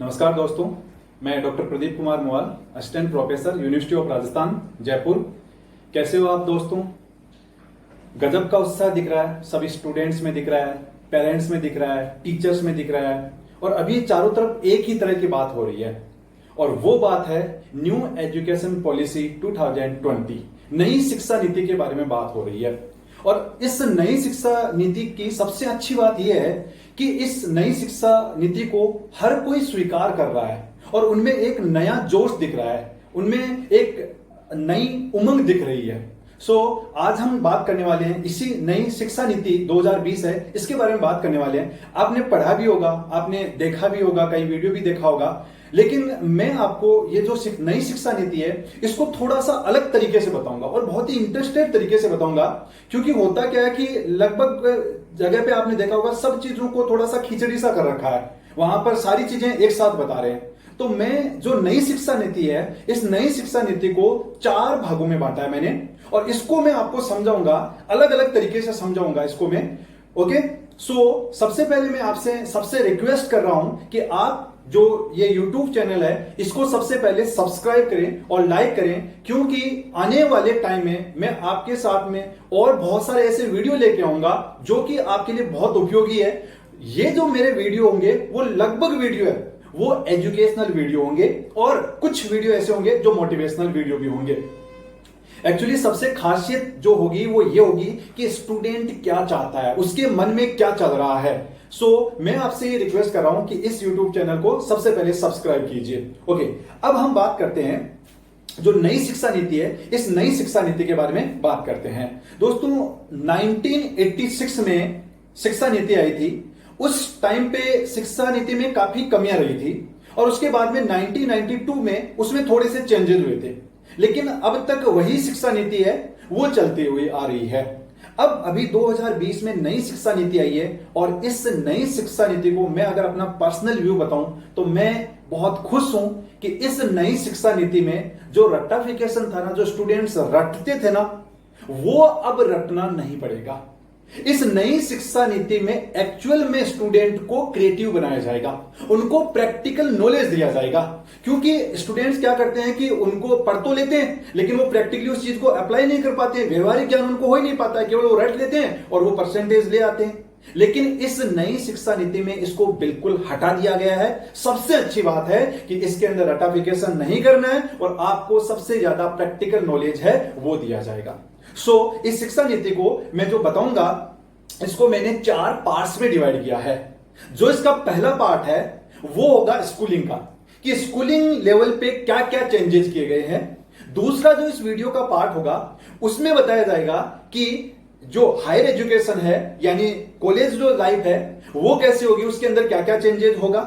नमस्कार दोस्तों, मैं doctor Pradeep Kumar Mowal, assistant professor, university of Rajasthan Jaipur. कैसे हो आप दोस्तों? गजब का उत्साह दिख रहा है, सभी स्टूडेंट्स में दिख रहा है, पेरेंट्स में दिख रहा है, टीचर्स में दिख रहा है, और अभी चारों तरफ एक ही तरह की बात हो रही है, और वो बात है न्यू एजुकेशन पॉलिसी 2020, नई शिक्षा नीति के बारे में बात हो रही है। और इस नई शिक्षा नीति की सबसे अच्छी बात यह है कि इस नई शिक्षा नीति को हर कोई स्वीकार कर रहा है और उनमें एक नया जोश दिख रहा है, उनमें एक नई उमंग दिख रही है। आज हम बात करने वाले हैं इसी नई शिक्षा नीति 2020 है, इसके बारे में बात करने वाले हैं। आपने पढ़ा भी होगा, आपने देखा भी होगा, कई वीडियो भी देखा होगा, लेकिन मैं आपको ये जो नई शिक्षा नीति है इसको थोड़ा सा अलग तरीके से बताऊंगा और बहुत ही इंटरेस्टेड तरीके से बताऊंगा। क्योंकि होता क्या है कि लगभग जगह पे आपने देखा होगा सब चीजों को थोड़ा सा खिचड़ी सा कर रखा है, वहां पर सारी चीजें एक साथ बता रहे हैं। तो मैं जो नई शिक्षा नीति है, इस नई शिक्षा नीति को 4 भागों में बांटा है मैंने, और इसको मैं आपको समझाऊंगा, अलग अलग तरीके से समझाऊंगा इसको मैं। ओके, सबसे पहले मैं आपसे सबसे रिक्वेस्ट कर रहा हूं कि आप जो ये YouTube चैनल है इसको सबसे पहले सब्सक्राइब करें और लाइक करें, क्योंकि आने वाले टाइम में मैं आपके साथ में और बहुत सारे ऐसे वीडियो लेके आऊंगा जो कि आपके लिए बहुत उपयोगी है। ये जो मेरे वीडियो होंगे वो लगभग वीडियो है वो एजुकेशनल वीडियो होंगे, और कुछ वीडियो ऐसे होंगे जो मोटिवेशनल वीडियो भी होंगे। एक्चुअली सबसे खासियत जो होगी वो ये होगी कि स्टूडेंट क्या चाहता है, उसके मन में क्या चल रहा है। मैं आपसे ये रिक्वेस्ट कर रहा हूं कि इस YouTube चैनल को सबसे पहले सब्सक्राइब कीजिए। ओके, अब हम बात करते हैं जो नई शिक्षा नीति है, इस नई शिक्षा नीति के बारे में बात करते हैं। दोस्तों, 1986 में शिक्षा नीति आई थी। उस टाइम पे शिक्षा नीति में काफी कमियां रही थी, और उसके बाद में 1992 में उसमें थोड़े से चेंजेस हुए थे, लेकिन अब तक वही शिक्षा नीति है वो चलती हुई आ रही है। अब अभी 2020 में नई शिक्षा नीति आई है, और इस नई शिक्षा नीति को मैं अगर अपना पर्सनल व्यू बताऊं तो मैं बहुत खुश हूं कि इस नई शिक्षा नीति में जो रट्टाफिकेशन था ना, जो स्टूडेंट्स रटते थे ना, वो अब रटना नहीं पड़ेगा। इस नई शिक्षा नीति में एक्चुअल में स्टूडेंट को क्रिएटिव बनाया जाएगा, उनको प्रैक्टिकल नॉलेज दिया जाएगा। क्योंकि स्टूडेंट्स क्या करते हैं कि उनको पढ़ तो लेते हैं, लेकिन वो प्रैक्टिकली उस चीज को अप्लाई नहीं कर पाते, व्यवहारिक ज्ञान उनको हो ही नहीं पाता है, केवल वो रट लेते हैं और वो परसेंटेज ले आते हैं। लेकिन इस नई शिक्षा नीति में इसको बिल्कुल हटा दिया गया है। सबसे अच्छी बात है कि इसके अंदर रटाफिकेशन नहीं करना है, और आपको सबसे ज्यादा प्रैक्टिकल नॉलेज है वो दिया जाएगा। इस शिक्षा नीति को मैं जो बताऊंगा इसको मैंने 4 पार्ट्स में डिवाइड किया है। जो इसका पहला पार्ट है वो होगा स्कूलिंग का, कि स्कूलिंग लेवल पे क्या क्या चेंजेस किए गए हैं। दूसरा जो इस वीडियो का पार्ट होगा उसमें बताया जाएगा कि जो हायर एजुकेशन है, यानी कॉलेज जो लाइफ है वो कैसे होगी, उसके अंदर क्या क्या चेंजेस होगा।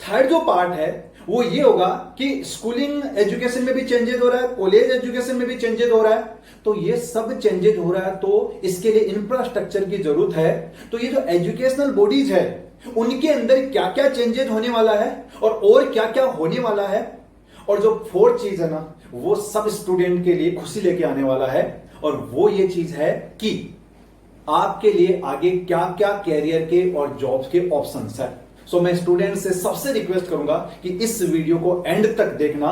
थर्ड जो पार्ट है वो ये होगा कि स्कूलिंग एजुकेशन में भी चेंजेस हो रहा है, कॉलेज एजुकेशन में भी चेंजेस हो रहा है। तो ये सब चेंजेस हो रहा है, तो इसके लिए इंफ्रास्ट्रक्चर की जरूरत है। तो ये जो एजुकेशनल बॉडीज है उनके अंदर क्या क्या चेंजेस होने वाला है और क्या क्या होने वाला है। और जो फोर्थ चीज है ना, वो सब स्टूडेंट के लिए खुशी लेके आने वाला है, और वो ये चीज है कि आपके लिए आगे क्या क्या कैरियर के और जॉब्स के ऑप्शंस है। मैं स्टूडेंट से सबसे रिक्वेस्ट करूंगा कि इस वीडियो को एंड तक देखना।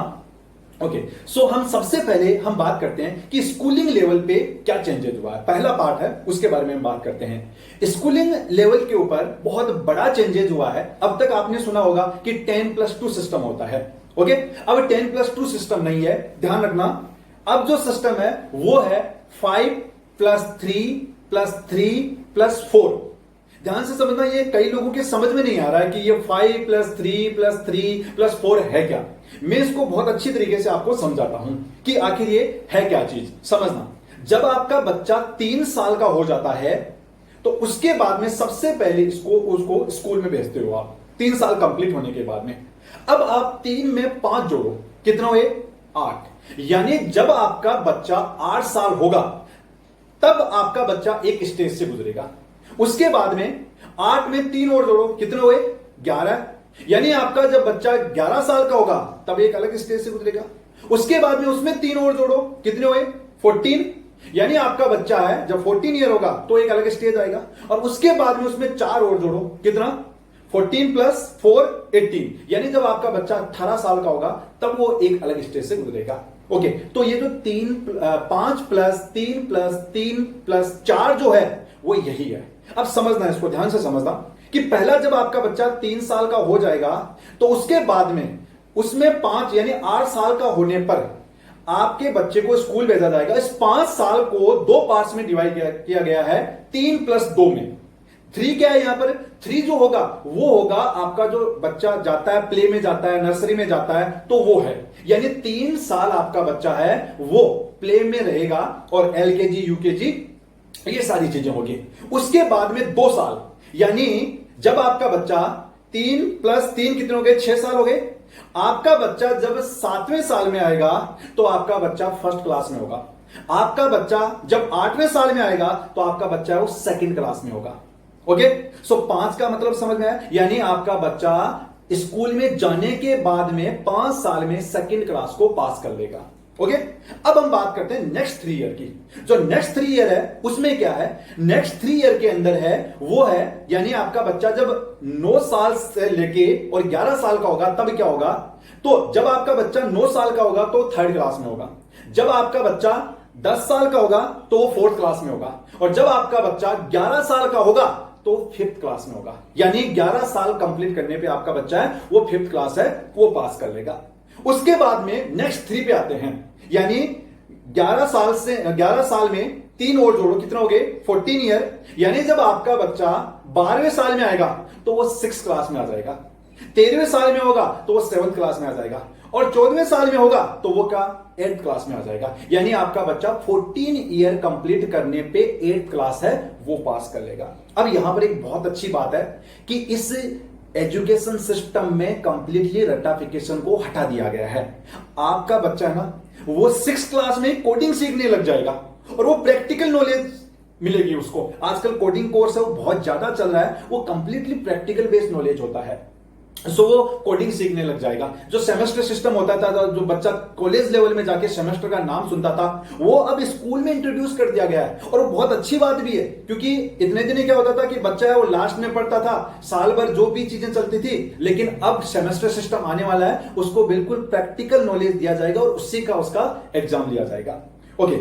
ओके, हम सबसे पहले हम बात करते हैं कि स्कूलिंग लेवल पे क्या चेंजेस हुआ है। पहला पार्ट है, उसके बारे में हम बात करते हैं। स्कूलिंग लेवल के ऊपर बहुत बड़ा चेंजेस हुआ है। अब तक आपने सुना होगा कि 10+2 सिस्टम होता है। ओके, अब 10+2 सिस्टम नहीं है, ध्यान रखना। अब जो सिस्टम है वो है 5+3+3+4। ध्यान से समझना, ये कई लोगों के समझ में नहीं आ रहा है कि ये 5+3+3+4 है क्या। मैं इसको बहुत अच्छी तरीके से आपको समझाता हूं कि आखिर ये है क्या चीज। समझना, जब आपका बच्चा 3 साल का हो जाता है तो उसके बाद में सबसे पहले उसको स्कूल में भेजते हो आप, 3 साल कंप्लीट होने के बाद में। अब आप 3 में 5 जोड़ो, कितना हुए? 8। यानी जब आपका बच्चा 8 साल होगा तब आपका बच्चा एक स्टेज से गुजरेगा। उसके बाद में 8 में 3 और जोड़ो, कितने हुए? 11। यानी आपका जब बच्चा 11 साल का होगा तब एक अलग स्टेज से गुजरेगा। उसके बाद में उसमें 3 और जोड़ो, कितने हुए? 14। यानी आपका बच्चा है जब 14 ईयर होगा तो एक अलग स्टेज आएगा, और उसके बाद में उसमें 4 और जोड़ो, कितना? 14 प्लस 4 18, यानी जब आपका बच्चा 18 साल का होगा तब वो एक अलग स्टेज से गुजरेगा। ओके, तो ये जो 5 प्लस 3 प्लस 3 प्लस 4 जो है वो यही है। अब समझना है, इसको ध्यान से समझना कि पहला जब आपका बच्चा 3 साल का हो जाएगा तो उसके बाद में उसमें 5 यानी 8 साल का होने पर आपके बच्चे को स्कूल भेजा जाएगा। इस 5 साल को 2 पार्ट्स में डिवाइड किया गया है, 3 प्लस 2 में। 3 क्या है यहां पर? 3 जो होगा वो होगा आपका जो बच्चा जाता है, प्ले में जाता है, नर्सरी में जाता है, तो वो है, यानी 3 साल आपका बच्चा है वो प्ले में रहेगा और एलकेजी यूकेजी ये सारी चीजें होगी। उसके बाद में 2 साल, यानी जब आपका बच्चा 3 प्लस 3 कितने हो गए? 6 साल हो गए। आपका बच्चा जब 7वें साल में आएगा तो आपका बच्चा फर्स्ट क्लास में होगा। आपका बच्चा जब 8वें साल में आएगा तो आपका बच्चा वो सेकंड क्लास में होगा। ओके, सो 5 का मतलब समझ में आया, यानी आपका बच्चा स्कूल में जाने के बाद में 5 साल में सेकंड क्लास को पास कर लेगा। ओके, अब हम बात करते हैं नेक्स्ट 3 ईयर की। जो नेक्स्ट 3 ईयर है उसमें क्या है? नेक्स्ट 3 ईयर के अंदर है वो है, यानी आपका बच्चा जब 9 साल से लेके और 11 साल का होगा तब क्या होगा? तो जब आपका बच्चा 9 साल का होगा तो थर्ड क्लास में होगा। जब आपका बच्चा 10 साल का होगा तो वो फोर्थ क्लास में होगा। और जब आपका बच्चा 11 साल का होगा तो 5th क्लास में होगा। यानी 11 साल कंप्लीट करने पे आपका बच्चा है वो 5th क्लास है, वो पास कर लेगा। उसके बाद में नेक्स्ट 3 पे आते हैं, यानी 11 साल में 3 और जोड़ो, कितना हो गए? 14 ईयर। यानी जब आपका बच्चा 12वें साल में आएगा तो वो 6th क्लास में आ जाएगा। 13वें साल में होगा तो वो 7th क्लास में आ जाएगा। और 14वें साल में होगा तो वो क्या? 8th क्लास में आ जाएगा। यानी आपका बच्चा 14 ईयर कंप्लीट करने पे 8th क्लास है वो पास कर लेगा। अब यहां पर एक बहुत अच्छी बात है कि इस एजुकेशन सिस्टम में कंप्लीटली रट्टाफिकेशन को हटा दिया गया है। आपका बच्चा है ना वो 6th क्लास में कोडिंग सीखने लग जाएगा और वो प्रैक्टिकल नॉलेज मिलेगी उसको। आजकल कोडिंग कोर्स है वो बहुत ज्यादा चल रहा है, वो कंप्लीटली प्रैक्टिकल बेस्ड नॉलेज होता है। सो वो कोडिंग सीखने लग जाएगा। जो सेमेस्टर सिस्टम होता था, जो बच्चा कॉलेज लेवल में जाके सेमेस्टर का नाम सुनता था, वो अब स्कूल में इंट्रोड्यूस कर दिया गया है। और वो बहुत अच्छी बात भी है, क्योंकि इतने दिन क्या होता था कि बच्चा है वो लास्ट में पढ़ता था, साल भर जो भी चीजें चलती थी। लेकिन अब सेमेस्टर सिस्टम आने वाला है, उसको बिल्कुल प्रैक्टिकल नॉलेज दिया जाएगा और उसी का उसका एग्जाम लिया जाएगा। ओके,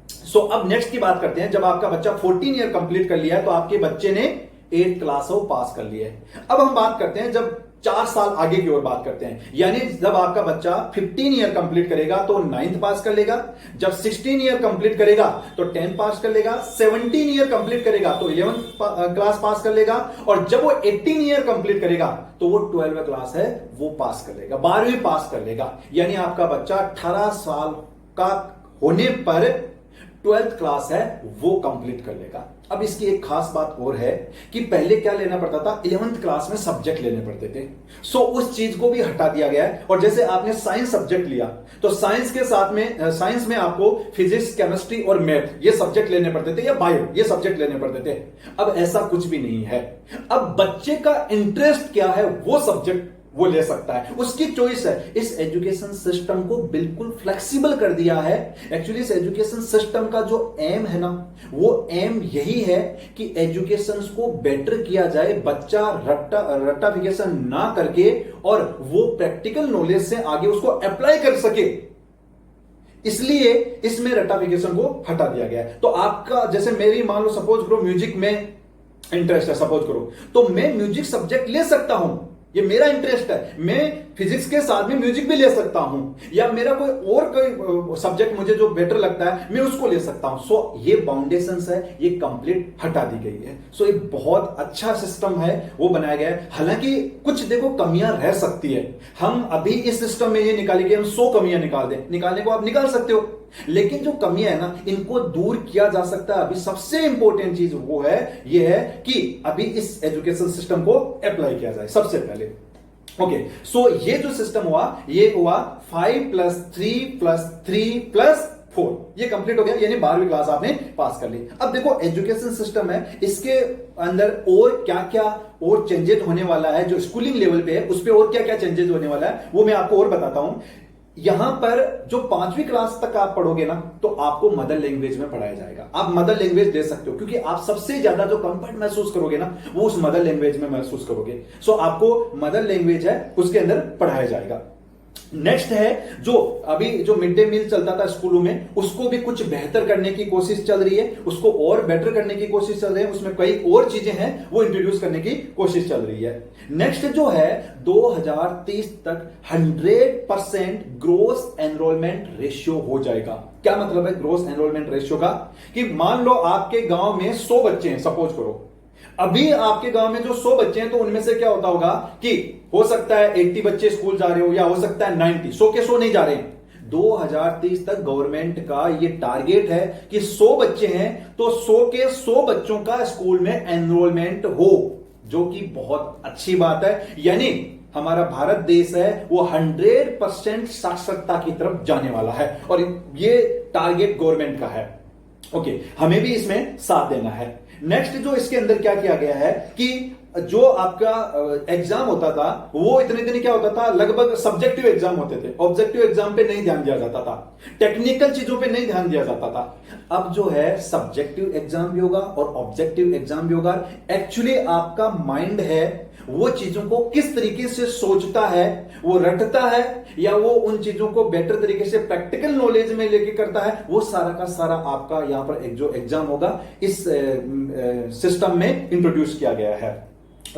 सो अब नेक्स्ट की बात करते हैं। जब आपका बच्चा 14 ईयर कंप्लीट कर लिया है तो आपके बच्चे ने 8th क्लास वो पास कर लिया है। अब हम बात करते हैं जब 4 साल आगे की ओर बात करते हैं, यानी जब आपका बच्चा 15 ईयर कंप्लीट करेगा तो 9th पास कर लेगा। जब 16 ईयर कंप्लीट करेगा तो 10th पास कर लेगा। 17 ईयर कंप्लीट करेगा तो 11th क्लास पास कर लेगा। और जब वो 18 ईयर कंप्लीट करेगा तो वो 12th क्लास है वो पास कर लेगा, 12वीं पास कर लेगा। यानी आपका बच्चा 18 साल का होने पर 12th क्लास है वो कंप्लीट कर लेगा। अब इसकी एक खास बात और है कि पहले क्या लेना पड़ता था? 11th क्लास में सब्जेक्ट लेने पड़ते थे। सो उस चीज को भी हटा दिया गया है। और जैसे आपने साइंस सब्जेक्ट लिया तो साइंस के साथ में साइंस में आपको फिजिक्स, केमिस्ट्री और मैथ ये सब्जेक्ट लेने पड़ते थे, या बायो ये सब्जेक्ट लेने पड़ते थे। अब ऐसा कुछ भी नहीं है। अब बच्चे का इंटरेस्ट क्या है वो सब्जेक्ट वो ले सकता है, उसकी चॉइस है। इस एजुकेशन सिस्टम को बिल्कुल फ्लेक्सिबल कर दिया है। एक्चुअली इस एजुकेशन सिस्टम का जो एम है ना, वो एम यही है कि एजुकेशन को बेटर किया जाए, बच्चा रट्टाफिकेशन ना करके और वो प्रैक्टिकल नॉलेज से आगे उसको अप्लाई कर सके। इसलिए इसमें रट्टाफिकेशन को हटा दिया गया है। तो आपका जैसे मेरी मान लो सपोज करो म्यूजिक में इंटरेस्ट है, सपोज करो, तो मैं म्यूजिक सब्जेक्ट ले सकता हूं, ये मेरा इंटरेस्ट है। मैं फिजिक्स के साथ में म्यूजिक भी ले सकता हूं, या मेरा कोई सब्जेक्ट मुझे जो बेटर लगता है मैं उसको ले सकता हूं। सो ये बाउंडेशंस है, ये कंप्लीट हटा दी गई है। सो एक बहुत अच्छा सिस्टम है वो बनाया गया है। हालांकि कुछ देखो कमियां रह सकती है। हम अभी इस सिस्टम में ये निकालेंगे, हम 100 कमियां निकाल दें, निकालने को आप निकाल सकते हो, लेकिन जो कमियां है ना इनको दूर किया जा सकता है। अभी सबसे इंपॉर्टेंट चीज वो है, ये है कि अभी इस एजुकेशन सिस्टम को अप्लाई किया जाए सबसे पहले। ओके, सो ये जो सिस्टम हुआ ये हुआ 5 + 3 + 3 + 4, ये कंप्लीट हो गया, यानी 12वीं क्लास आपने पास कर ली। अब देखो एजुकेशन सिस्टम है, इसके अंदर और क्या क्या और चेंजेस होने वाला है। जो स्कूलिंग लेवल पे है उस पर और क्या क्या चेंजेस होने वाला है वो मैं आपको और बताता हूं। यहां पर जो 5वीं क्लास तक आप पढ़ोगे ना, तो आपको मदर लैंग्वेज में पढ़ाया जाएगा। आप मदर लैंग्वेज ले सकते हो, क्योंकि आप सबसे ज्यादा जो कंफर्ट महसूस करोगे ना, वो उस मदर लैंग्वेज में महसूस करोगे। सो आपको मदर लैंग्वेज है उसके अंदर पढ़ाया जाएगा। नेक्स्ट है, जो अभी जो मिड डे मील चलता था स्कूलों में, उसको भी कुछ बेहतर करने की कोशिश चल रही है, उसको और बेटर करने की कोशिश चल रही है, उसमें कई और चीजें हैं वो इंट्रोड्यूस करने की कोशिश चल रही है। नेक्स्ट जो है, 2030 तक 100% ग्रोस एनरोलमेंट रेशियो हो जाएगा। क्या मतलब है ग्रोस एनरोलमेंट रेशियो का? कि मान लो आपके गांव में 100 बच्चे हैं, सपोज करो। अभी आपके गांव में जो 100 बच्चे हैं, तो उनमें से क्या होता होगा कि हो सकता है 80 बच्चे स्कूल जा रहे हो, या हो सकता है 90, 100 के 100 नहीं जा रहे हैं। 2030 तक गवर्नमेंट का ये टारगेट है कि 100 बच्चे हैं तो 100 के 100 बच्चों का स्कूल में एनरोलमेंट हो, जो कि बहुत अच्छी बात है। यानी हमारा भारत देश है वो 100% साक्षरता की तरफ जाने वाला है, और ये टारगेट गवर्नमेंट का है। ओके, हमें भी इसमें साथ देना है। नेक्स्ट जो इसके अंदर क्या किया गया है कि जो आपका एग्जाम होता था, वो इतने दिन क्या होता था, लगभग सब्जेक्टिव एग्जाम होते थे। ऑब्जेक्टिव एग्जाम पे नहीं ध्यान दिया जाता था, टेक्निकल चीजों पे नहीं ध्यान दिया जाता था। अब जो है सब्जेक्टिव एग्जाम भी होगा और ऑब्जेक्टिव एग्जाम भी होगा। एक्चुअली आपका माइंड है वो चीजों को किस तरीके से सोचता है, वो रटता है, या वो उन चीजों को बेटर तरीके से प्रैक्टिकल नॉलेज में लेके करता है, वो सारा का सारा आपका यहां पर एक जो एग्जाम होगा इस सिस्टम में इंट्रोड्यूस किया गया है।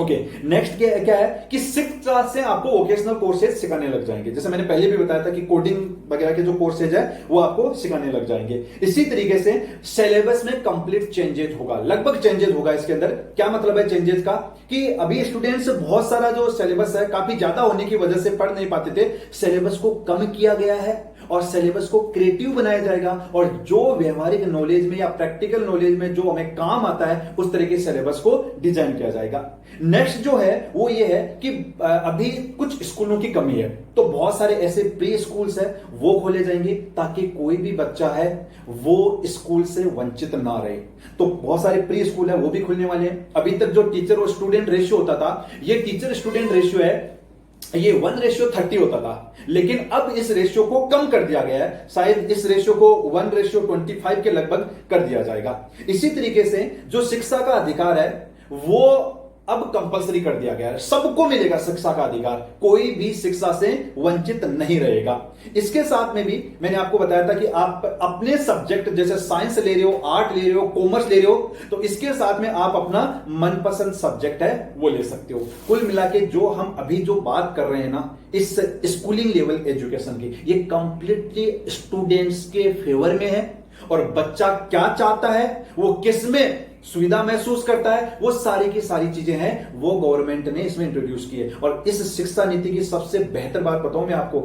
ओके, नेक्स्ट क्या है कि 6th क्लास से आपको वोकेशनल कोर्सेज सिखाने लग जाएंगे। जैसे मैंने पहले भी बताया था कि कोडिंग वगैरह के जो कोर्सेज है वो आपको सिखाने लग जाएंगे। इसी तरीके से सिलेबस में कंप्लीट चेंजेस होगा, लगभग चेंजेस होगा इसके अंदर। क्या मतलब है चेंजेस का? कि अभी स्टूडेंट्स बहुत सारा जो सिलेबस है काफी ज्यादा होने की वजह से पढ़ नहीं पाते थे, सिलेबस को कम किया गया है और सिलेबस को क्रिएटिव बनाया जाएगा, और जो व्यवहारिक नॉलेज में या प्रैक्टिकल नॉलेज में जो हमें काम आता है उस तरह के सिलेबस को डिजाइन किया जाएगा। नेक्स्ट जो है वो ये है कि अभी कुछ स्कूलों की कमी है, तो बहुत सारे ऐसे प्री स्कूल्स है वो खोले जाएंगे ताकि कोई भी बच्चा है वो स्कूल से वंचित ना रहे। तो बहुत सारे प्री स्कूल है वो भी खुलने वाले हैं। अभी तक जो टीचर और स्टूडेंट रेशियो होता था, ये टीचर स्टूडेंट रेशियो है, ये 1:30 होता था, लेकिन अब इस रेशियो को कम कर दिया गया है। शायद इस रेशियो को 1:25 के लगभग कर दिया जाएगा। इसी तरीके से जो शिक्षा का अधिकार है वो अब कंपलसरी कर दिया गया है, सबको मिलेगा शिक्षा का अधिकार, कोई भी शिक्षा से वंचित नहीं रहेगा। इसके साथ में भी मैंने आपको बताया था कि आप अपने सब्जेक्ट जैसे साइंस ले रहे हो, आर्ट ले रहे हो, कॉमर्स ले रहे हो, तो इसके साथ में आप अपना मनपसंद सब्जेक्ट है वो ले सकते हो। कुल मिला के जो हम अभी जो बात कर रहे हैं ना इस स्कूलिंग लेवल एजुकेशन की, ये कंप्लीटली स्टूडेंट्स के फेवर में है, और बच्चा क्या चाहता है, वो किसमें सुविधा महसूस करता है, वो सारी की सारी चीजें हैं वो गवर्नमेंट ने इसमें इंट्रोड्यूस की है। और इस शिक्षा नीति की सबसे बेहतर बात बताऊं मैं आपको,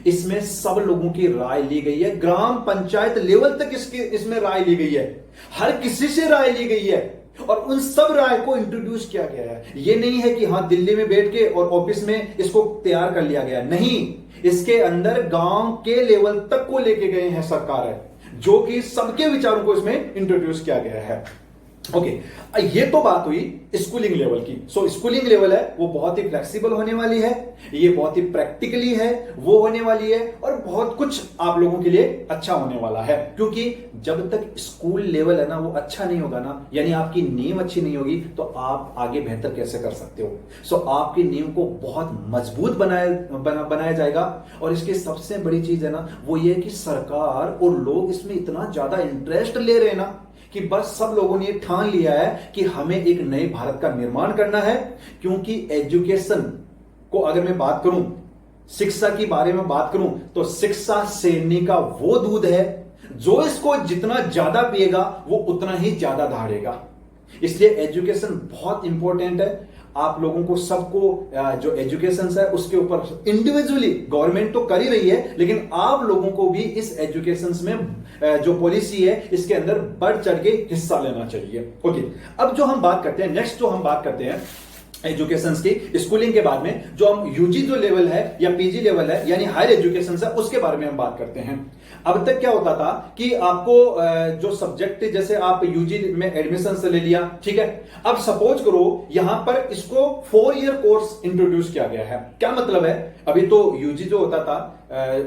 इसमें सब लोगों की राय ली गई है, ग्राम पंचायत लेवल तक इसमें राय ली गई है, हर किसी से राय ली गई है, और उन सब राय को इंट्रोड्यूस किया गया है। ये नहीं है कि हाँ दिल्ली में बैठ के और ऑफिस में इसको तैयार कर लिया गया, नहीं, इसके अंदर गांव के लेवल तक को लेके गए हैं सरकार है, जो कि सबके विचारों को इसमें इंट्रोड्यूस किया गया है। ओके, ये तो बात हुई स्कूलिंग लेवल की। सो स्कूलिंग लेवल है वो बहुत ही फ्लेक्सिबल होने वाली है, ये बहुत ही प्रैक्टिकली है वो होने वाली है, और बहुत कुछ आप लोगों के लिए अच्छा होने वाला है। क्योंकि जब तक स्कूल लेवल है ना वो अच्छा नहीं होगा ना, यानी आपकी नींव अच्छी नहीं होगी, तो आप आगे बेहतर कैसे कर सकते हो। सो आपकी नींव को बहुत मजबूत बनाया जाएगा। और इसकी सबसे बड़ी चीज है ना वो ये कि सरकार और लोग इसमें इतना ज्यादा इंटरेस्ट ले रहे हैं ना कि बस सब लोगों ने ठान लिया है कि हमें एक नए भारत का निर्माण करना है। क्योंकि एजुकेशन को अगर मैं बात करूं, शिक्षा के बारे में बात करूं, तो शिक्षा शेरनी का वो दूध है जो इसको जितना ज्यादा पिएगा वो उतना ही ज्यादा धारेगा। इसलिए एजुकेशन बहुत इंपॉर्टेंट है। आप लोगों को सबको जो एजुकेशन है उसके ऊपर इंडिविजुअली गवर्नमेंट तो कर ही रही है, लेकिन आप लोगों को भी इस एजुकेशन में जो पॉलिसी है इसके अंदर बढ़ चढ़ के हिस्सा लेना चाहिए। ओके, अब जो हम बात करते हैं, नेक्स्ट जो हम बात करते हैं एजुकेशन की, स्कूलिंग के बाद में जो हम यूजी जो लेवल है या पीजी लेवल है यानी हायर एजुकेशन है उसके बारे में हम बात करते हैं। अब तक क्या होता था कि आपको जो सब्जेक्ट, जैसे आप यूजी में एडमिशन से ले लिया, ठीक है, अब सपोज करो यहां पर इसको 4 ईयर कोर्स इंट्रोड्यूस किया गया है। क्या मतलब है, अभी तो यूजी जो होता था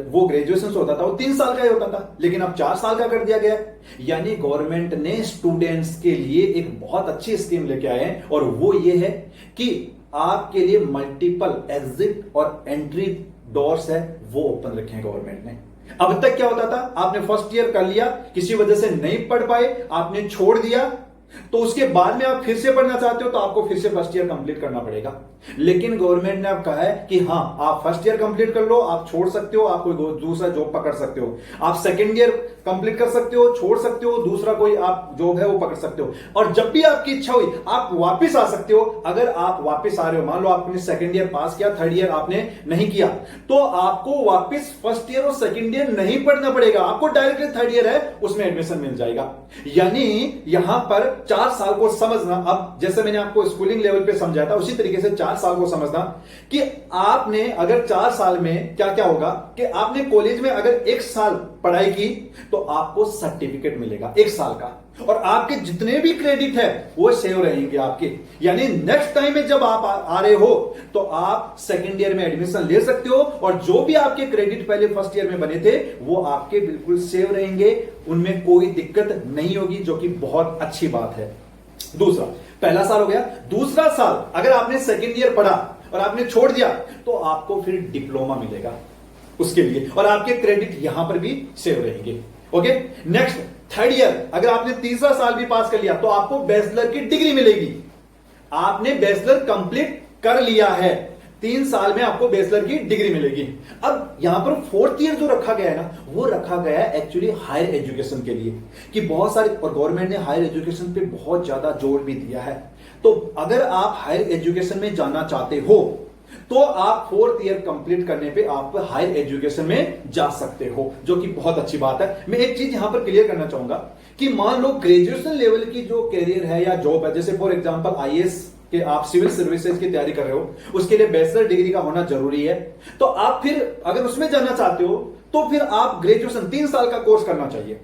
वो ग्रेजुएशन होता था वो 3 साल का ही होता था, लेकिन अब 4 साल का कर दिया गया है। यानी गवर्नमेंट ने स्टूडेंट्स के लिए एक बहुत अच्छी स्कीम लेके आए हैं, और वो ये है कि आपके लिए मल्टीपल एग्जिट और एंट्री डोर्स है वो ओपन रखे हैं गवर्नमेंट ने। अब तक क्या होता था, आपने फर्स्ट ईयर कर लिया, किसी वजह से नहीं पढ़ पाए, आपने छोड़ दिया, तो उसके बाद में आप फिर से पढ़ना चाहते हो तो आपको फिर से फर्स्ट ईयर कंप्लीट करना पड़ेगा। लेकिन गवर्नमेंट ने अब कहा है कि हां, आप फर्स्ट ईयर कंप्लीट कर लो, आप छोड़ सकते हो, आप कोई दूसरा जॉब पकड़ सकते हो, आप सेकंड ईयर कंप्लीट कर सकते हो, छोड़ सकते हो, दूसरा कोई आप जॉब है वो पकड़ सकते हो, और जब भी आपकी इच्छा हुई आप वापस आ सकते हो। अगर आप वापस आ रहे हो, मान लो आपने सेकंड ईयर पास किया, थर्ड ईयर आपने नहीं किया, तो आपको वापस फर्स्ट ईयर और सेकंड ईयर नहीं पढ़ना पड़ेगा, आपको डायरेक्टली थर्ड ईयर है उसमें एडमिशन मिल जाएगा। यानी यहां पर 4 साल को समझना, अब जैसे मैंने आपको स्कूलिंग लेवल पे समझाया था उसी तरीके से 4 साल को समझना कि आपने अगर 4 साल में क्या क्या होगा कि आपने कॉलेज में अगर 1 साल पढ़ाई की तो आपको सर्टिफिकेट मिलेगा 1 साल का, और आपके जितने भी क्रेडिट है वो सेव रहेंगे आपके। यानी नेक्स्ट टाइम में जब आप आ रहे हो तो आप सेकंड ईयर में एडमिशन ले सकते हो, और जो भी आपके क्रेडिट पहले फर्स्ट ईयर में बने थे वो आपके बिल्कुल सेव रहेंगे, उनमें कोई दिक्कत नहीं होगी, जो कि बहुत अच्छी बात है। दूसरा, पहला साल हो गया, दूसरा साल अगर आपने सेकंड ईयर पढ़ा और आपने छोड़ दिया तो आपको फिर डिप्लोमा मिलेगा उसके लिए, और आपके क्रेडिट यहां पर भी सेव रहेंगे। ओके, नेक्स्ट थर्ड ईयर अगर आपने तीसरा साल भी पास कर लिया तो आपको बैचलर की डिग्री मिलेगी। आपने बैचलर कंप्लीट कर लिया है, 3 साल में आपको बैचलर की डिग्री मिलेगी। अब यहां पर फोर्थ ईयर जो रखा गया है ना, वो रखा गया है एक्चुअली हायर एजुकेशन के लिए, कि बहुत सारे, और गवर्नमेंट ने हायर एजुकेशन पे बहुत ज्यादा जोर भी दिया है। तो अगर आप हायर एजुकेशन में जाना चाहते हो तो आप 4th ईयर कंप्लीट करने पे आप हायर एजुकेशन में जा सकते हो, जो कि बहुत अच्छी बात है। मैं एक चीज यहां पर क्लियर करना चाहूंगा कि मान लो ग्रेजुएशन लेवल की जो कैरियर है या जॉब है, जैसे फॉर एग्जांपल आईएएस कि आप सिविल सर्विसेज की तैयारी कर रहे हो, उसके लिए बैचलर डिग्री का होना जरूरी है, तो आप फिर अगर उसमें जाना चाहते हो तो फिर आप ग्रेजुएशन 3 साल का कोर्स करना चाहिए,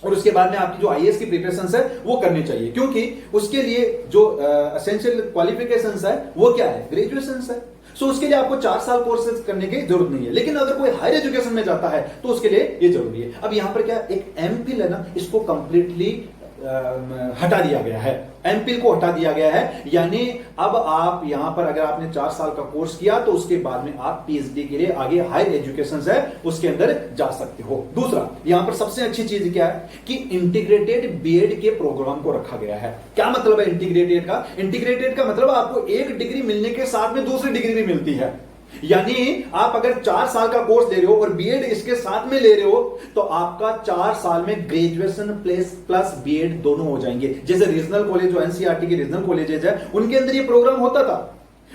और उसके बाद में आपकी जो आईएएस की प्रिपरेशन है वो करनी चाहिए, क्योंकि उसके लिए जो एसेंशियल क्वालिफिकेशंस है वो क्या है, ग्रेजुएशन है। सो उसके लिए आपको 4 साल कोर्सेज करने की जरूरत नहीं है। लेकिन अगर कोई हायर एजुकेशन में जाता है तो उसके लिए ये जरूरी है। अब यहां पर क्या, एक एमफिल है ना, इसको कंप्लीटली हटा दिया गया है, एमफिल को हटा दिया गया है। यानी अब आप यहां पर अगर आपने 4 साल का कोर्स किया तो उसके बाद में आप पीएचडी के लिए आगे हायर एजुकेशन है उसके अंदर जा सकते हो। दूसरा, यहां पर सबसे अच्छी चीज क्या है कि इंटीग्रेटेड बीएड के प्रोग्राम को रखा गया है। क्या मतलब है इंटीग्रेटेड का? इंटीग्रेटेड का मतलब आपको एक डिग्री मिलने के साथ में दूसरी डिग्री भी मिलती है। यानी आप अगर 4 साल का कोर्स ले रहे हो और बीएड इसके साथ में ले रहे हो तो आपका 4 साल में ग्रेजुएशन प्लस बीएड दोनों हो जाएंगे। जैसे रीजनल कॉलेज जो एनसीईआरटी के रीजनल कॉलेजेस है उनके अंदर ये प्रोग्राम होता था,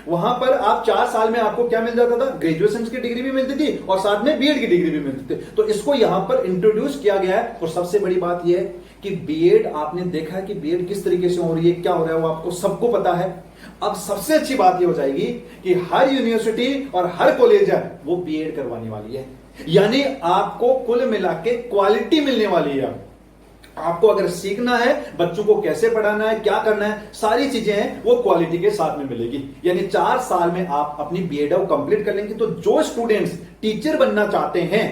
वहां पर आप 4 साल में आपको क्या मिल जाता था, ग्रेजुएशन की डिग्री भी मिलती थी और साथ में बीएड की डिग्री भी मिलती थी। तो इसको यहां पर इंट्रोड्यूस किया गया है। और सबसे बड़ी बात यह है कि बीएड, आपने देखा है कि बीएड किस तरीके से हो रही है, क्या हो रहा है, वो आपको सबको पता है। अब सबसे अच्छी बात यह हो जाएगी कि हर यूनिवर्सिटी और हर कॉलेज है वो बीएड करवाने वाली है। यानी आपको कुल मिला के क्वालिटी मिलने वाली है। आपको अगर सीखना है बच्चों को कैसे पढ़ाना है, क्या करना है, सारी चीजें हैं वो क्वालिटी के साथ में मिलेगी। यानी 4 साल में आप अपनी बीएड कंप्लीट कर लेंगे। तो जो स्टूडेंट्स टीचर बनना चाहते हैं,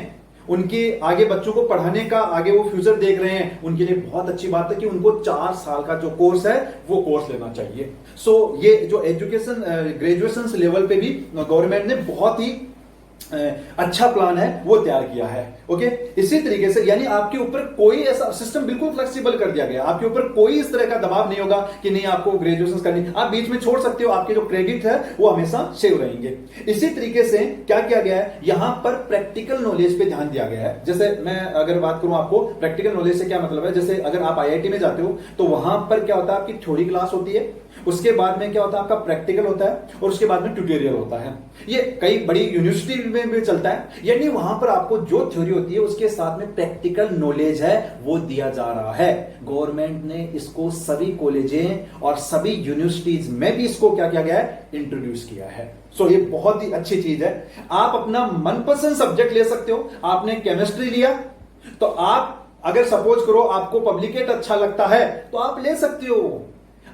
उनके आगे बच्चों को पढ़ाने का आगे वो फ्यूचर देख रहे हैं, उनके लिए बहुत अच्छी बात है कि उनको 4 साल का जो कोर्स है वो कोर्स लेना चाहिए। सो ये जो एजुकेशन ग्रेजुएशन लेवल पे भी गवर्नमेंट ने बहुत ही अच्छा प्लान है वो तैयार किया है। ओके, इसी तरीके से यानी आपके ऊपर कोई ऐसा सिस्टम बिल्कुल फ्लेक्सिबल कर दिया गया, आपके ऊपर कोई इस तरह का दबाव नहीं होगा कि नहीं आपको ग्रेजुएशन करनी, आप बीच में छोड़ सकते हो, आपके जो क्रेडिट है वो हमेशा सेव रहेंगे। इसी तरीके से क्या किया गया है, यहां पर प्रैक्टिकल नॉलेज पे ध्यान दिया गया है। जैसे मैं अगर बात करूं आपको प्रैक्टिकल नॉलेज से क्या मतलब है, जैसे अगर आप आईआईटी में जाते हो तो वहां पर क्या होता है, आपकी थ्योरी क्लास होती है, उसके बाद में क्या होता है आपका प्रैक्टिकल होता है, और उसके बाद में ट्यूटोरियल होता है। ये कई बड़ी यूनिवर्सिटी में भी चलता है। यानी वहां पर आपको जो थ्योरी होती है उसके साथ में प्रैक्टिकल नॉलेज है वो दिया जा रहा है। गवर्नमेंट ने इसको सभी कॉलेजें और सभी यूनिवर्सिटीज में भी इसको क्या किया गया है, इंट्रोड्यूस किया है। सो ये बहुत ही अच्छी चीज है। आप अपना मनपसंद सब्जेक्ट ले सकते हो। आपने केमिस्ट्री लिया तो आप अगर सपोज करो आपको पब्लिकेट अच्छा लगता है तो आप ले सकते हो।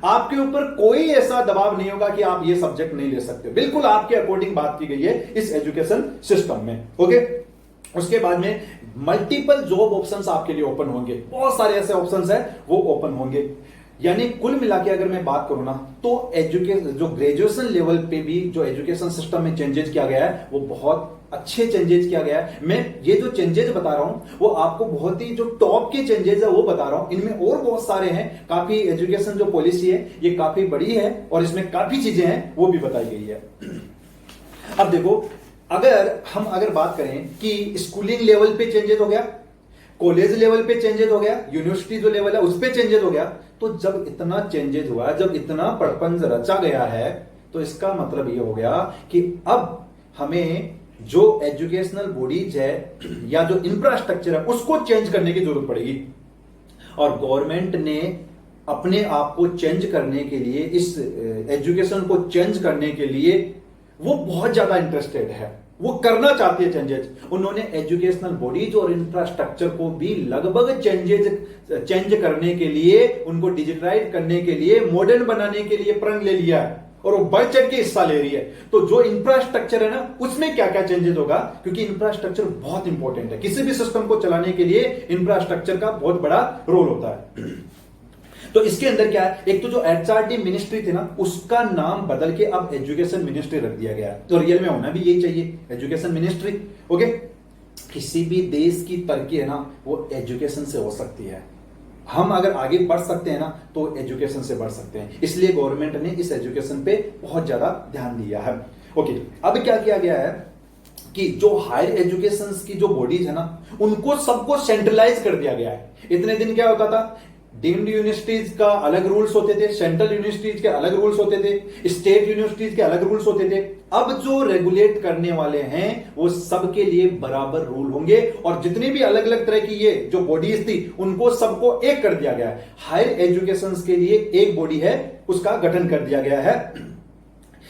आपके ऊपर कोई ऐसा दबाव नहीं होगा कि आप ये सब्जेक्ट नहीं ले सकते। बिल्कुल आपके अकॉर्डिंग बात की गई है इस एजुकेशन सिस्टम में। ओके, उसके बाद में मल्टीपल जॉब ऑप्शंस आपके लिए ओपन होंगे, बहुत सारे ऐसे ऑप्शंस हैं वो ओपन होंगे। यानी कुल मिला के अगर मैं बात करूं ना, तो एजुकेशन जो ग्रेजुएशन लेवल पे भी जो एजुकेशन सिस्टम में चेंजेस किया गया है वो बहुत अच्छे चेंजेस किया गया है। मैं ये जो चेंजेस बता रहा हूं वो आपको बहुत ही जो टॉप के चेंजेस है वो बता रहा हूं, इनमें और बहुत सारे हैं। काफी एजुकेशन जो पॉलिसी है ये काफी बड़ी है और इसमें काफी चीजें हैं वो भी बताई गई है। अब देखो, अगर बात करें कि स्कूलिंग लेवल पे चेंजेस हो गया, कॉलेज लेवल पे चेंजेस हो गया, यूनिवर्सिटी जो लेवल है उस पे चेंजेस हो गया, तो जब इतना चेंजेस हुआ, जब इतना प्रपंच रचा गया है, तो इसका मतलब ये हो गया कि अब हमें जो एजुकेशनल बॉडीज है या जो इंफ्रास्ट्रक्चर है उसको चेंज करने की जरूरत पड़ेगी। और गवर्नमेंट ने अपने आप को चेंज करने के लिए, इस एजुकेशन को चेंज करने के लिए वो बहुत ज्यादा इंटरेस्टेड है, वो करना चाहती है चेंजेस। उन्होंने एजुकेशनल बॉडीज और इंफ्रास्ट्रक्चर को भी लगभग चेंज करने के लिए, उनको डिजिटलाइज करने के लिए, मॉडर्न बनाने के लिए प्रण ले लिया है और वो बढ़ चढ़ के हिस्सा ले रही है। तो जो इंफ्रास्ट्रक्चर है ना, उसमें क्या क्या चेंजेस होगा, क्योंकि इंफ्रास्ट्रक्चर बहुत इंपॉर्टेंट है। किसी भी सिस्टम को चलाने के लिए इंफ्रास्ट्रक्चर का बहुत बड़ा रोल होता है। तो इसके अंदर क्या है, एक तो जो एचआरडी मिनिस्ट्री थी ना, उसका नाम बदल के अब एजुकेशन मिनिस्ट्री रख दिया गया है। तो रियल में होना भी यही चाहिए, एजुकेशन मिनिस्ट्री। ओके, किसी भी देश की तरक्की है ना वो एजुकेशन से हो सकती है। हम अगर आगे बढ़ सकते हैं ना तो एजुकेशन से बढ़ सकते हैं, इसलिए गवर्नमेंट ने इस एजुकेशन पे बहुत ज्यादा ध्यान दिया है। ओके, अब क्या किया गया है कि जो हायर एजुकेशन की जो बॉडीज है ना, उनको सबको सेंट्रलाइज कर दिया गया है। इतने दिन क्या होता था, डीम्ड यूनिवर्सिटीज का अलग रूल्स होते थे, सेंट्रल यूनिवर्सिटीज के अलग रूल्स होते थे, स्टेट यूनिवर्सिटीज के अलग रूल्स होते थे। अब जो रेगुलेट करने वाले हैं वो सबके लिए बराबर रूल होंगे, और जितनी भी अलग अलग तरह की ये जो बॉडीज थी उनको सबको एक कर दिया गया है। हायर एजुकेशन के लिए एक बॉडी है, उसका गठन कर दिया गया है,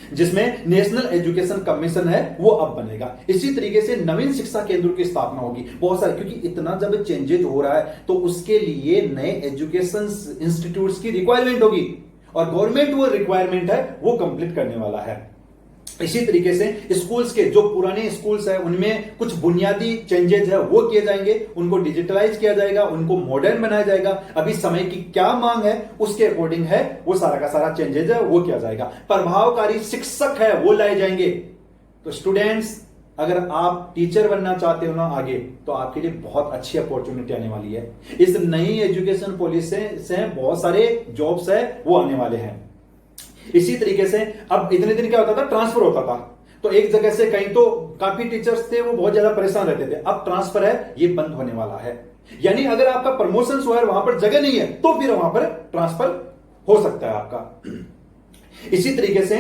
जिसमें नेशनल एजुकेशन कमीशन है वो अब बनेगा। इसी तरीके से नवीन शिक्षा केंद्र की स्थापना होगी। बहुत सारे, क्योंकि इतना जब चेंजेज हो रहा है तो उसके लिए नए एजुकेशन इंस्टीट्यूट्स की रिक्वायरमेंट होगी, और गवर्नमेंट वो रिक्वायरमेंट है वो कंप्लीट करने वाला है। इसी तरीके से स्कूल्स के जो पुराने स्कूल्स है उनमें कुछ बुनियादी चेंजेस है वो किए जाएंगे, उनको डिजिटलाइज किया जाएगा, उनको मॉडर्न बनाया जाएगा। अभी समय की क्या मांग है उसके अकॉर्डिंग है वो सारा का सारा चेंजेस है वो किया जाएगा। प्रभावकारी शिक्षक है वो लाए जाएंगे। तो स्टूडेंट्स, अगर आप टीचर बनना चाहते हो ना आगे, तो आपके लिए बहुत अच्छी अपॉर्चुनिटी आने वाली है। इस नई एजुकेशन पॉलिसी से बहुत सारे जॉब्स है वो आने वाले हैं। इसी तरीके से अब इतने दिन क्या होता था, ट्रांसफर होता था, तो एक जगह से कहीं, तो काफी टीचर्स थे वो बहुत ज्यादा परेशान रहते थे। अब ट्रांसफर है ये बंद होने वाला है, यानी अगर आपका प्रमोशन हुआ है वहां पर जगह नहीं है तो फिर वहां पर ट्रांसफर हो सकता है आपका। इसी तरीके से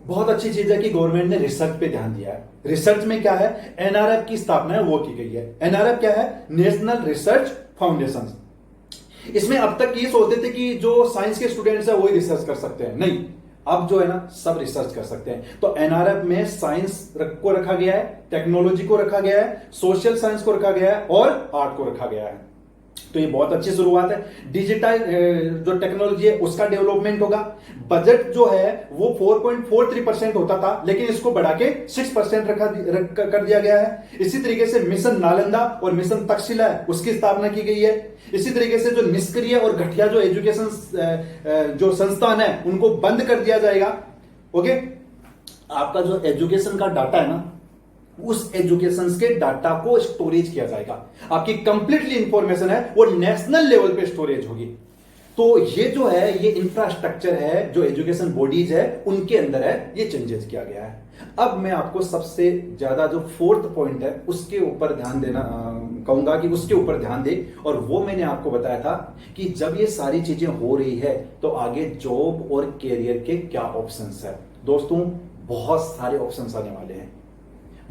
बहुत अच्छी चीज है कि गवर्नमेंट ने रिसर्च पे ध्यान दिया है। रिसर्च में क्या है, एनआरएफ की स्थापना है वो की गई है। एनआरएफ क्या है, नेशनल रिसर्च फाउंडेशन। इसमें अब तक ये सोचते थे कि जो साइंस के स्टूडेंट्स है वही रिसर्च कर सकते हैं, नहीं, अब जो है ना सब रिसर्च कर सकते हैं। तो एनआरएफ में साइंस को रखा गया है, टेक्नोलॉजी को रखा गया है, सोशल साइंस को रखा गया है और आर्ट को रखा गया है। तो ये बहुत अच्छी शुरुआत है। डिजिटल जो टेक्नोलॉजी है उसका डेवलपमेंट होगा। बजट जो है वो 4.43% होता था, लेकिन इसको बढ़ा के 6% कर दिया गया है। इसी तरीके से मिशन नालंदा और मिशन तक्षशिला उसकी स्थापना की गई है। इसी तरीके से जो निष्क्रिय और घटिया जो एजुकेशन जो संस्थान है उनको बंद कर दिया जाएगा। ओके, आपका जो एजुकेशन का डाटा है ना, उस एजुकेशन के डाटा को स्टोरेज किया जाएगा। आपकी कंप्लीटली इंफॉर्मेशन है वो नेशनल लेवल पे स्टोरेज होगी। तो ये जो है ये इंफ्रास्ट्रक्चर है जो एजुकेशन बॉडीज है उनके अंदर है, ये चेंजेस किया गया है। अब मैं आपको सबसे ज्यादा जो फोर्थ पॉइंट है उसके ऊपर ध्यान देना कहूंगा कि उसके ऊपर ध्यान दे, और वो मैंने आपको बताया था कि जब ये सारी चीजें हो रही है तो आगे जॉब और कैरियर के क्या ऑप्शंस है। दोस्तों, बहुत सारे ऑप्शंस आने वाले हैं।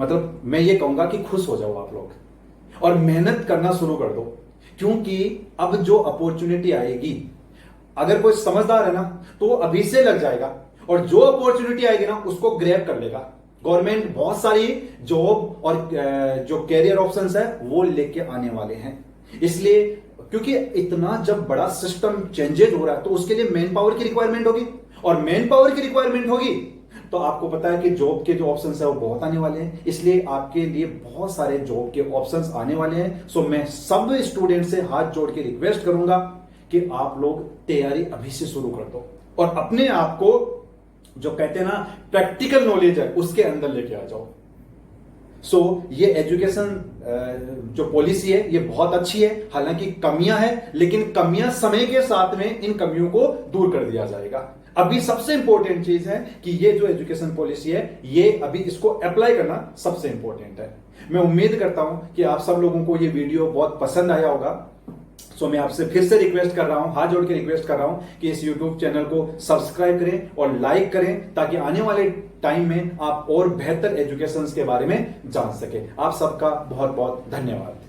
मतलब मैं ये कहूंगा कि खुश हो जाओ आप लोग और मेहनत करना शुरू कर दो, क्योंकि अब जो अपॉर्चुनिटी आएगी, अगर कोई समझदार है ना तो वो अभी से लग जाएगा, और जो अपॉर्चुनिटी आएगी ना उसको ग्रैब कर लेगा। गवर्नमेंट बहुत सारी जॉब और जो कैरियर ऑप्शंस है वो लेके आने वाले हैं। इसलिए क्योंकि इतना जब बड़ा सिस्टम चेंजेज हो रहा है तो उसके लिए मैन पावर की रिक्वायरमेंट होगी, और मैन पावर की रिक्वायरमेंट होगी तो आपको पता है कि जॉब के जो ऑप्शंस है वो बहुत आने वाले हैं, इसलिए आपके लिए बहुत सारे जॉब के ऑप्शंस आने वाले हैं। सो मैं सब स्टूडेंट से हाथ जोड़ के रिक्वेस्ट करूंगा कि आप लोग तैयारी अभी से शुरू कर दो और अपने आप को जो कहते हैं ना प्रैक्टिकल नॉलेज है उसके अंदर लेके आ जाओ। ये एजुकेशन जो पॉलिसी है ये बहुत अच्छी है, हालांकि कमियां हैं, लेकिन कमियां समय के साथ में इन कमियों को दूर कर दिया जाएगा। अभी सबसे इंपॉर्टेंट चीज है कि ये जो एजुकेशन पॉलिसी है ये अभी इसको अप्लाई करना सबसे इंपॉर्टेंट है। मैं उम्मीद करता हूं कि आप सब लोगों को ये वीडियो बहुत पसंद आया होगा। मैं आपसे फिर से रिक्वेस्ट कर रहा हूं, हाथ जोड़ के रिक्वेस्ट कर रहा हूं कि इस YouTube चैनल को सब्सक्राइब करें और लाइक करें, ताकि आने वाले टाइम में आप और बेहतर एजुकेशन के बारे में जान सके। आप सबका बहुत बहुत धन्यवाद।